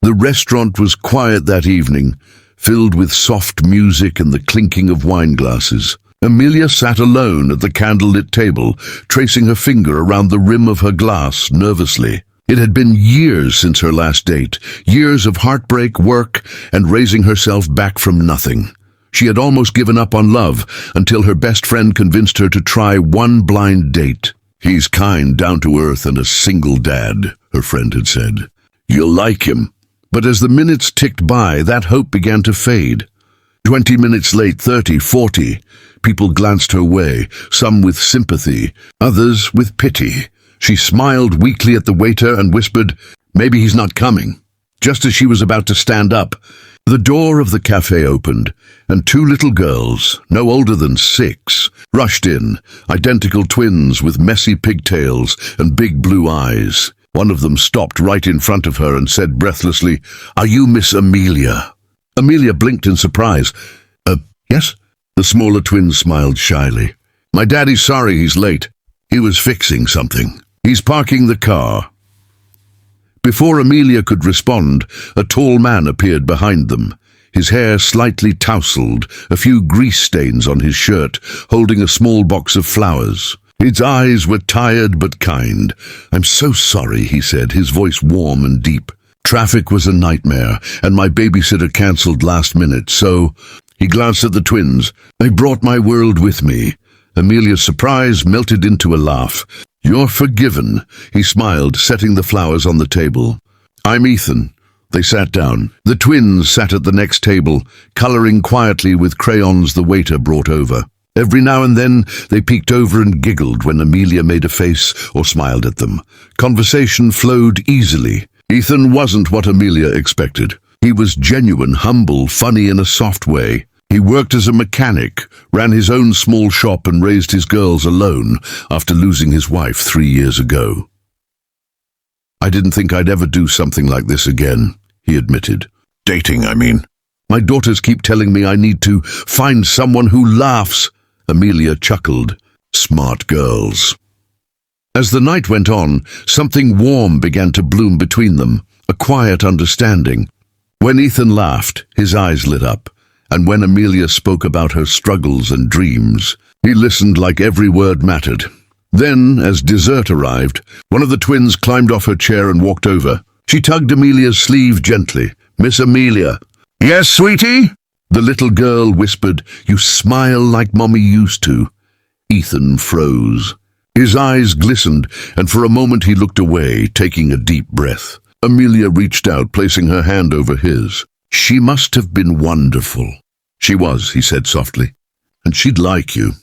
The restaurant was quiet that evening, filled with soft music and the clinking of wine glasses. Amelia sat alone at the candlelit table, tracing her finger around the rim of her glass nervously. It had been years since her last date, years of heartbreak, work, and raising herself back from nothing. She had almost given up on love until her best friend convinced her to try one blind date. "He's kind, down to earth, and a single dad," her friend had said. "You'll like him." But as the minutes ticked by, that hope began to fade. 20 minutes late, 30, 40. People glanced her way, some with sympathy, others with pity. She smiled weakly at the waiter and whispered, "Maybe he's not coming." Just as she was about to stand up, the door of the cafe opened, and two little girls, no older than 6, rushed in, identical twins with messy pigtails and big blue eyes. One of them stopped right in front of her and said breathlessly, "Are you Miss Amelia?" Amelia blinked in surprise. Yes?" The smaller twin smiled shyly. "My daddy's sorry he's late. He was fixing something. He's parking the car." Before Amelia could respond, a tall man appeared behind them, his hair slightly tousled, a few grease stains on his shirt, holding a small box of flowers. His eyes were tired but kind. "I'm so sorry," he said, his voice warm and deep. "Traffic was a nightmare, and my babysitter cancelled last minute, so—" He glanced at the twins. "I brought my world with me." Amelia's surprise melted into a laugh. "You're forgiven," he smiled, setting the flowers on the table. "I'm Ethan." They sat down. The twins sat at the next table, coloring quietly with crayons the waiter brought over. Every now and then they peeked over and giggled when Amelia made a face or smiled at them. Conversation flowed easily. Ethan wasn't what Amelia expected. He was genuine, humble, funny in a soft way. He worked as a mechanic, ran his own small shop and raised his girls alone after losing his wife 3 years ago. "I didn't think I'd ever do something like this again," he admitted. "Dating, I mean. My daughters keep telling me I need to find someone who laughs." Amelia chuckled. "Smart girls." As the night went on, something warm began to bloom between them, a quiet understanding. When Ethan laughed, his eyes lit up, and when Amelia spoke about her struggles and dreams, he listened like every word mattered. Then, as dessert arrived, one of the twins climbed off her chair and walked over. She tugged Amelia's sleeve gently. "Miss Amelia." "Yes, sweetie?" The little girl whispered, "You smile like Mommy used to." Ethan froze. His eyes glistened, and for a moment he looked away, taking a deep breath. Amelia reached out, placing her hand over his. "She must have been wonderful." "She was," he said softly, "and she'd like you."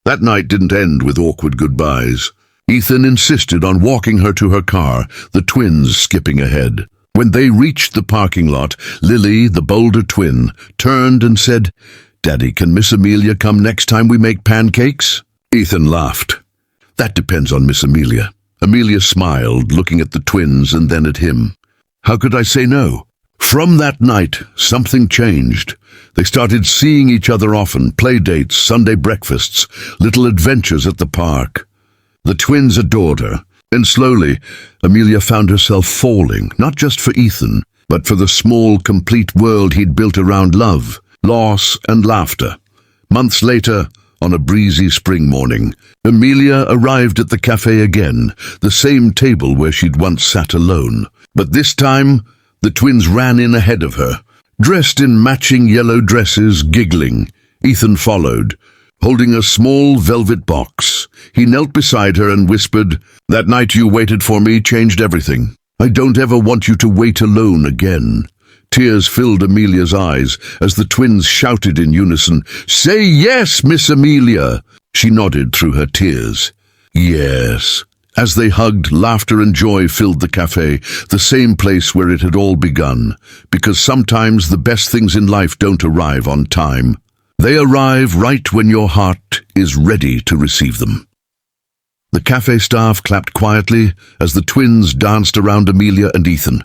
That night didn't end with awkward goodbyes. Ethan insisted on walking her to her car, the twins skipping ahead. When they reached the parking lot, Lily, the bolder twin, turned and said, "Daddy, can Miss Amelia come next time we make pancakes?" Ethan laughed. "That depends on Miss Amelia." Amelia smiled, looking at the twins and then at him. "How could I say no?" From that night, something changed. They started seeing each other often, play dates, Sunday breakfasts, little adventures at the park. The twins adored her, and slowly, Amelia found herself falling, not just for Ethan, but for the small, complete world he'd built around love, loss, and laughter. Months later, on a breezy spring morning, Amelia arrived at the cafe again, the same table where she'd once sat alone. But this time, the twins ran in ahead of her, dressed in matching yellow dresses, giggling. Ethan followed, holding a small velvet box. He knelt beside her and whispered, "That night you waited for me changed everything. I don't ever want you to wait alone again." Tears filled Amelia's eyes as the twins shouted in unison, "Say yes, Miss Amelia!" She nodded through her tears. "Yes." As they hugged, laughter and joy filled the cafe, the same place where it had all begun, because sometimes the best things in life don't arrive on time. They arrive right when your heart is ready to receive them. The cafe staff clapped quietly as the twins danced around Amelia and Ethan,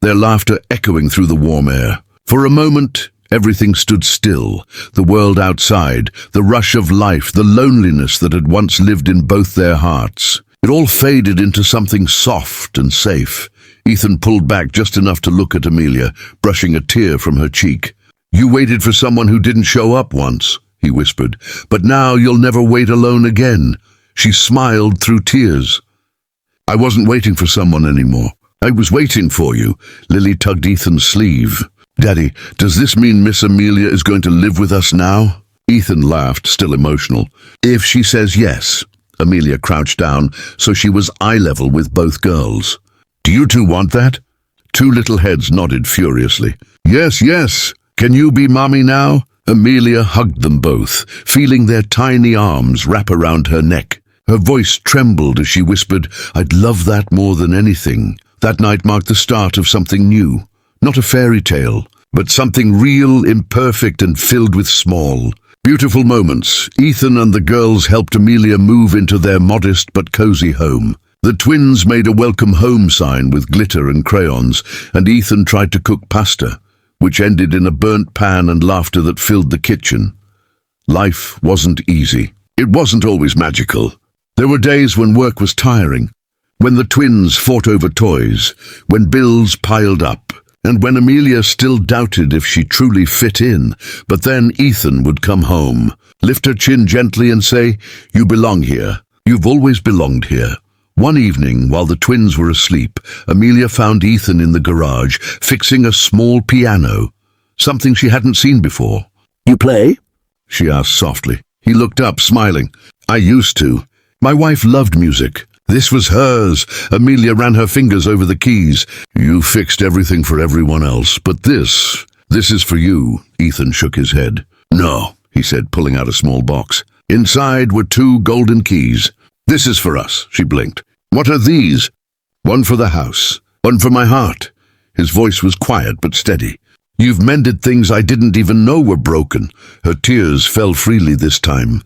their laughter echoing through the warm air. For a moment, everything stood still, the world outside, the rush of life, the loneliness that had once lived in both their hearts. It all faded into something soft and safe. Ethan pulled back just enough to look at Amelia, brushing a tear from her cheek. "You waited for someone who didn't show up once," he whispered, "but now you'll never wait alone again." She smiled through tears. "I wasn't waiting for someone anymore. I was waiting for you." Lily tugged Ethan's sleeve. "Daddy, does this mean Miss Amelia is going to live with us now?" Ethan laughed, still emotional. "If she says yes." Amelia crouched down so she was eye level with both girls. "Do you two want that?" Two little heads nodded furiously. "Yes, yes. Can you be mommy now?" Amelia hugged them both, feeling their tiny arms wrap around her neck. Her voice trembled as she whispered, "I'd love that more than anything." That night marked the start of something new. Not a fairy tale, but something real, imperfect, and filled with small, beautiful moments. Ethan and the girls helped Amelia move into their modest but cozy home. The twins made a welcome home sign with glitter and crayons, and Ethan tried to cook pasta, which ended in a burnt pan and laughter that filled the kitchen. Life wasn't easy. It wasn't always magical. There were days when work was tiring, when the twins fought over toys, when bills piled up, and when Amelia still doubted if she truly fit in. But then Ethan would come home, lift her chin gently and say, "You belong here. You've always belonged here." One evening, while the twins were asleep, Amelia found Ethan in the garage, fixing a small piano, something she hadn't seen before. "You play?" she asked softly. He looked up, smiling. "I used to. My wife loved music. This was hers." Amelia ran her fingers over the keys. "You fixed everything for everyone else, but this is for you." Ethan shook his head. "No," he said, pulling out a small box. Inside were 2 golden keys. "This is for us," she blinked. "What are these?" "One for the house, one for my heart." His voice was quiet but steady. "You've mended things I didn't even know were broken." Her tears fell freely this time.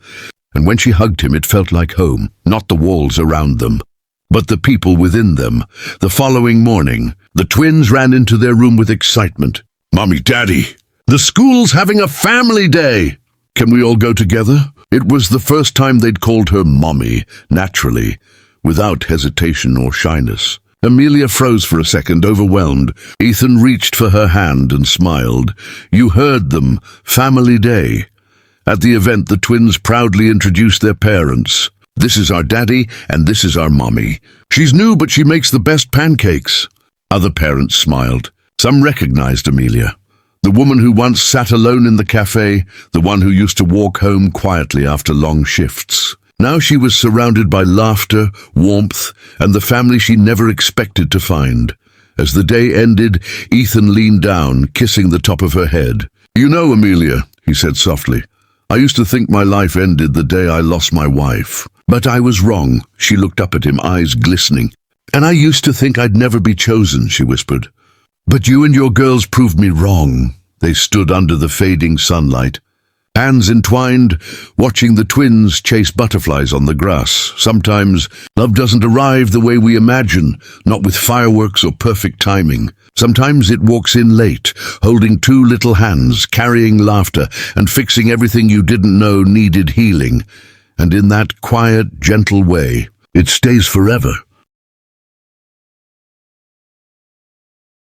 And when she hugged him, it felt like home, not the walls around them, but the people within them. The following morning, the twins ran into their room with excitement. "Mommy, Daddy, the school's having a family day! Can we all go together?" It was the first time they'd called her Mommy, naturally, without hesitation or shyness. Amelia froze for a second, overwhelmed. Ethan reached for her hand and smiled. "You heard them. Family day." At the event, the twins proudly introduced their parents. "This is our daddy, and this is our mommy. She's new, but she makes the best pancakes." Other parents smiled. Some recognized Amelia. The woman who once sat alone in the cafe, the one who used to walk home quietly after long shifts. Now she was surrounded by laughter, warmth, and the family she never expected to find. As the day ended, Ethan leaned down, kissing the top of her head. "You know, Amelia," he said softly, "I used to think my life ended the day I lost my wife. But I was wrong." She looked up at him, eyes glistening. "And I used to think I'd never be chosen," she whispered. "But you and your girls proved me wrong." They stood under the fading sunlight, hands entwined, watching the twins chase butterflies on the grass. Sometimes love doesn't arrive the way we imagine, not with fireworks or perfect timing. Sometimes it walks in late, holding 2 little hands, carrying laughter, and fixing everything you didn't know needed healing. And in that quiet, gentle way, it stays forever.